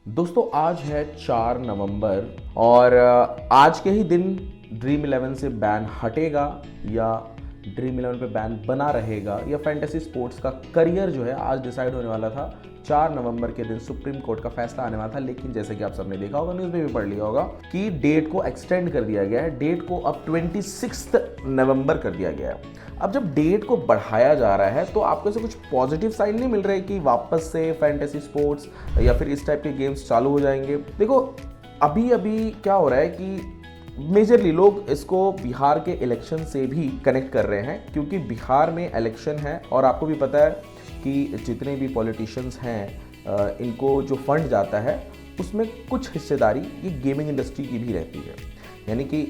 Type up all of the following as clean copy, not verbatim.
दोस्तों आज है 4 नवंबर और आज के ही दिन ड्रीम 11 से बैन हटेगा या ड्रीम 11 पे बैन बना रहेगा या फैंटेसी स्पोर्ट्स का करियर जो है आज डिसाइड होने वाला था। 4 नवंबर के दिन सुप्रीम कोर्ट का फैसला आने वाला था, लेकिन जैसे कि आप सबने देखा होगा, न्यूज़ में भी पढ़ लिया होगा कि डेट को एक्सटेंड कर दिया गया है। डेट को अब 26 नवंबर कर दिया गया है। अब जब डेट को बढ़ाया जा रहा है तो आपको ऐसे कुछ पॉजिटिव साइन नहीं मिल रहे कि वापस से फैंटेसी स्पोर्ट्स या फिर इस टाइप के गेम्स चालू हो जाएंगे। देखो अभी अभी क्या हो रहा है कि मेजरली लोग इसको बिहार के इलेक्शन से भी कनेक्ट कर रहे हैं, क्योंकि बिहार में इलेक्शन है और आपको भी पता है कि जितने भी पॉलिटिशियंस हैं इनको जो फंड जाता है उसमें कुछ हिस्सेदारी ये गेमिंग इंडस्ट्री की भी रहती है। यानी कि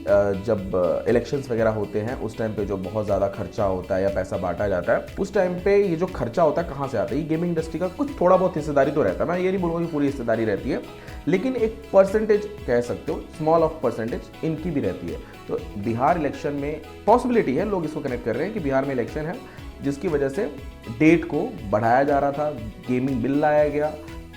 जब इलेक्शंस वगैरह होते हैं उस टाइम पे जो बहुत ज़्यादा खर्चा होता है या पैसा बांटा जाता है, उस टाइम पे ये जो खर्चा होता है कहाँ से आता है, ये गेमिंग इंडस्ट्री का कुछ थोड़ा बहुत हिस्सेदारी तो रहता है। मैं ये नहीं बोलूँगा कि पूरी हिस्सेदारी रहती है, लेकिन एक परसेंटेज कह सकते हो, स्मॉल ऑफ परसेंटेज इनकी भी रहती है। तो बिहार इलेक्शन में पॉसिबिलिटी है, लोग इसको कनेक्ट कर रहे हैं कि बिहार में इलेक्शन है जिसकी वजह से डेट को बढ़ाया जा रहा था, गेमिंग बिल लाया गया।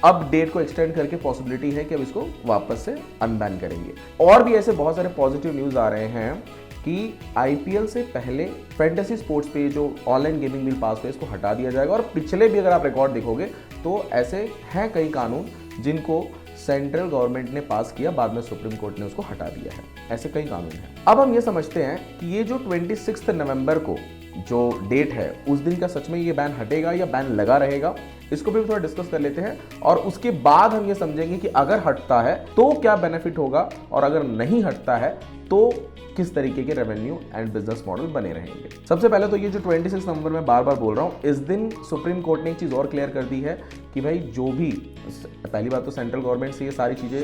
अब डेट को एक्सटेंड करके पॉसिबिलिटी है कि अब इसको वापस से अनबैन करेंगे। और भी ऐसे बहुत सारे पॉजिटिव न्यूज़ आ रहे हैं कि आईपीएल से पहले फैंटेसी स्पोर्ट्स पे जो ऑनलाइन गेमिंग बिल पास हुए इसको हटा दिया जाएगा। और पिछले भी अगर आप रिकॉर्ड देखोगे तो ऐसे हैं कई कानून जिनको सेंट्रल गवर्नमेंट ने पास किया, बाद में सुप्रीम कोर्ट ने उसको हटा दिया है। ऐसे कई कानून हैं। अब हम ये समझते हैं कि ये जो 26 नवंबर को जो डेट है उस दिन का सच में ये बैन हटेगा या बैन लगा रहेगा, इसको भी थोड़ा डिस्कस कर लेते हैं। और उसके बाद हम ये समझेंगे कि अगर हटता है तो क्या बेनिफिट होगा और अगर नहीं हटता है तो किस तरीके के रेवेन्यू एंड बिजनेस मॉडल बने रहेंगे। सबसे पहले तो ये जो 26 नवंबर में बार बार बोल रहा हूँ, इस दिन सुप्रीम कोर्ट ने एक चीज़ और क्लियर कर दी है कि भाई जो भी, पहली बात तो सेंट्रल गवर्नमेंट से ये सारी चीज़ें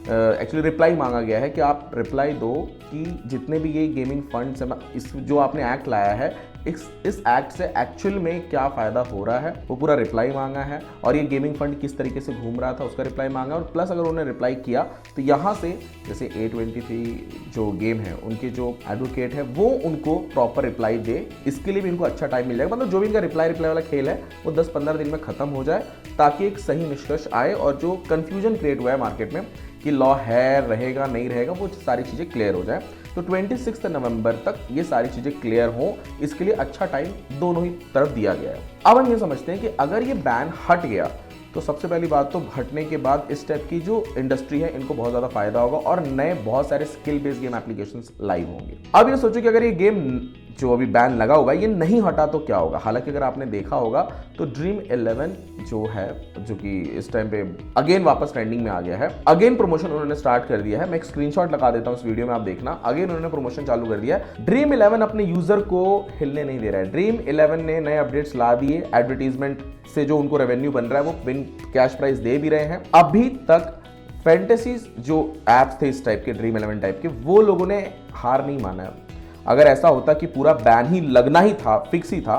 एक्चुअली रिप्लाई मांगा गया है कि आप रिप्लाई दो कि जितने भी ये गेमिंग फंड्स है, इस जो आपने एक्ट लाया है इस एक्ट से एक्चुअल में क्या फ़ायदा हो रहा है, वो पूरा रिप्लाई मांगा है। और ये गेमिंग फंड किस तरीके से घूम रहा था उसका रिप्लाई मांगा। और प्लस अगर उन्होंने रिप्लाई किया तो यहाँ से जैसे A23 जो गेम है उनके जो एडवोकेट है वो उनको प्रॉपर रिप्लाई दे, इसके लिए भी इनको अच्छा टाइम मिल जाएगा। मतलब जो भी इनका रिप्लाई वाला खेल है वो 10-15 दिन में ख़त्म हो जाए, ताकि एक सही निष्कर्ष आए और जो कन्फ्यूजन क्रिएट हुआ है मार्केट में कि लॉ है रहेगा नहीं रहेगा, वो सारी चीज़ें क्लियर हो जाए। तो 26 नवंबर तक ये सारी चीज़ें क्लियर हों, इसके लिए अच्छा टाइम दोनों ही तरफ दिया गया है। अब हम ये समझते हैं कि अगर ये बैन हट गया तो सबसे पहली बात तो हटने के बाद इस टाइप की जो इंडस्ट्री है इनको बहुत ज़्यादा फायदा होगा और नए बहुत सारे skill based game applications live होंगे। अब ये सोचो कि अगर ये गेम जो अभी बैन लगा हुआ है ये नहीं हटा तो क्या होगा। हालांकि अगर आपने देखा होगा तो ड्रीम 11 जो है, जो कि इस टाइम पे अगेन वापस ट्रेंडिंग में आ गया है, अगेन प्रमोशन उन्होंने स्टार्ट कर दिया है। मैं एक स्क्रीनशॉट लगा देता हूं इस वीडियो में, आप देखना। अगेन उन्होंने प्रमोशन चालू कर दिया है। ड्रीम 11 अपने यूजर को हिलने नहीं दे रहा है। ड्रीम 11 ने नए अपडेट्स ला दिए, एडवर्टीजमेंट से जो उनको रेवेन्यू बन रहा है वो विन कैश प्राइस दे भी रहे हैं। अभी तक फैंटेसी जो एप्स थे इस टाइप के, ड्रीम 11 टाइप के, वो लोगों ने हार नहीं माना है। अगर ऐसा होता कि पूरा बैन ही लगना ही था, फिक्स ही था,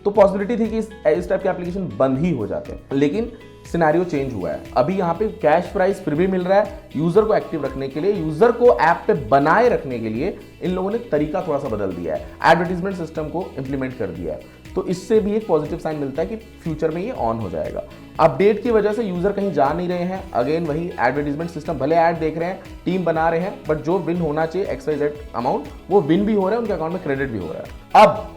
तो पॉसिबिलिटी थी कि इस टाइप के एप्लीकेशन बंद ही हो जाते हैं। लेकिन सिनेरियो चेंज हुआ है। अभी यहाँ पे कैश प्राइस फिर भी मिल रहा है। यूजर को एक्टिव रखने के लिए, यूजर को ऐप पे बनाए रखने के लिए इन लोगों ने तरीका थोड़ा सा बदल दिया है, एडवर्टीजमेंट सिस्टम को इंप्लीमेंट कर दिया है। तो इससे भी एक पॉजिटिव साइन मिलता है कि फ्यूचर में ये ऑन हो जाएगा। अपडेट की वजह से यूजर कहीं जा नहीं रहे हैं। अगेन वही एडवर्टीजमेंट सिस्टम, भले ऐड देख रहे हैं, टीम बना रहे हैं, बट जो विन होना चाहिए XYZ अमाउंट वो विन भी हो रहा है, उनके अकाउंट में क्रेडिट भी हो रहा है। अब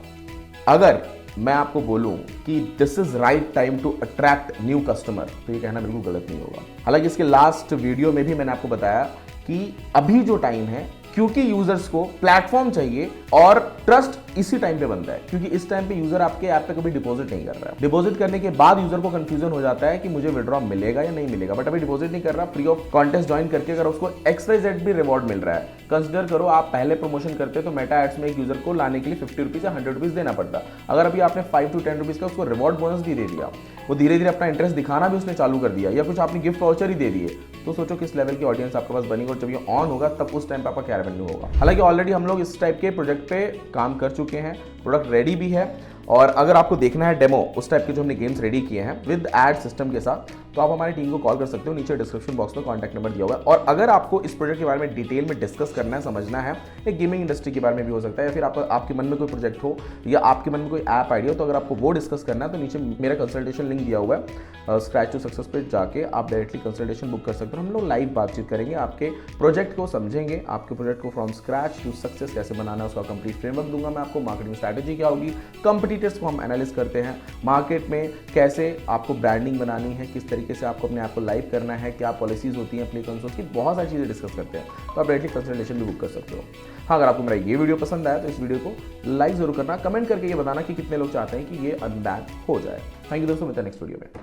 अगर मैं आपको बोलूं कि this is right time to attract new customer, तो ये कहना बिल्कुल गलत नहीं होगा। हालांकि इसके लास्ट वीडियो में भी मैंने आपको बताया कि अभी जो टाइम है, क्योंकि यूजर्स को प्लेटफॉर्म चाहिए और ट्रस्ट इसी टाइम पे बनता है, क्योंकि इस टाइम पे यूजर आपके ऐप पे कभी डिपॉजिट नहीं कर रहा है। डिपॉजिट करने के बाद यूजर को कंफ्यूजन हो जाता है कि मुझे विड्रॉ मिलेगा या नहीं मिलेगा, बट अभी डिपॉजिट नहीं कर रहा। फ्री ऑफ कॉन्टेस्ट ज्वाइन करके अगर उसको XYZ भी रिवॉर्ड मिल रहा है, कंसिडर करो आप पहले प्रमोशन करते तो मेटा एड्स में एक यूजर को लाने के लिए 50 रुपीज या 100 रुपीज देना पड़ता। अगर अभी आपने 5 to 10 रुपीज का उसको रिवॉर्ड बोनस भी दे दिया, वो धीरे धीरे अपना इंटरेस्ट दिखाना भी उसने चालू कर दिया, या कुछ आपने गिफ्ट वाउचर ही दे दिए, तो सोचो किस लेवल की ऑडियंस आपके पास बनेगी और जब ये ऑन होगा तब उस टाइम पे आपका क्या रेवेन्यू होगा। हालांकि ऑलरेडी हम लोग इस टाइप के प्रोजेक्ट पे काम कर चुके हैं, प्रोडक्ट रेडी भी है। और अगर आपको देखना है डेमो उस टाइप के जो हमने गेम्स रेडी किए हैं विद एड सिस्टम के साथ, तो आप हमारी टीम को कॉल कर सकते हो, नीचे डिस्क्रिप्शन बॉक्स में कॉन्टैक्ट नंबर दिया हुआ है। और अगर आपको इस प्रोजेक्ट के बारे में डिटेल में डिस्कस करना है, समझना है, एक गेमिंग इंडस्ट्री के बारे में भी हो सकता है, या फिर आपके मन में कोई प्रोजेक्ट हो या आपके मन में कोई ऐप आइडिया हो, तो अगर आपको वो डिस्कस करना है तो नीचे मेरा कंसल्टेशन लिंक दिया हुआ है, स्क्रैच टू सक्सेस पे जाके आप डायरेक्टली कंसल्टेशन बुक कर सकते हो। हम लोग लाइव बातचीत करेंगे, आपके प्रोजेक्ट को समझेंगे, आपके प्रोजेक्ट को फ्रॉम स्क्रैच टू सक्सेस कैसे बनाना है उसका कंप्लीट फ्रेमवर्क दूंगा मैं आपको। मार्केटिंग स्ट्रैटेजी क्या होगी, कंपटीटर्स को हम एनालिस करते हैं, मार्केट में कैसे आपको ब्रांडिंग बनानी है, किस तरीके से आपको अपने आप को लाइव करना है, क्या पॉलिसीज होती हैं अपनी कंसोल्स की, बहुत सारी चीज़ें डिस्कस करते हैं। तो आप डायरेक्टली कंसल्टेशन भी बुक कर सकते हो। हाँ, अगर आपको मेरा ये वीडियो पसंद आया तो इस वीडियो को लाइक जरूर करना, कमेंट करके ये बताना कि कितने लोग चाहते हैं कि ये अनबैन हो जाए। थैंक यू दोस्तों, मिलते हैं नेक्स्ट वीडियो में।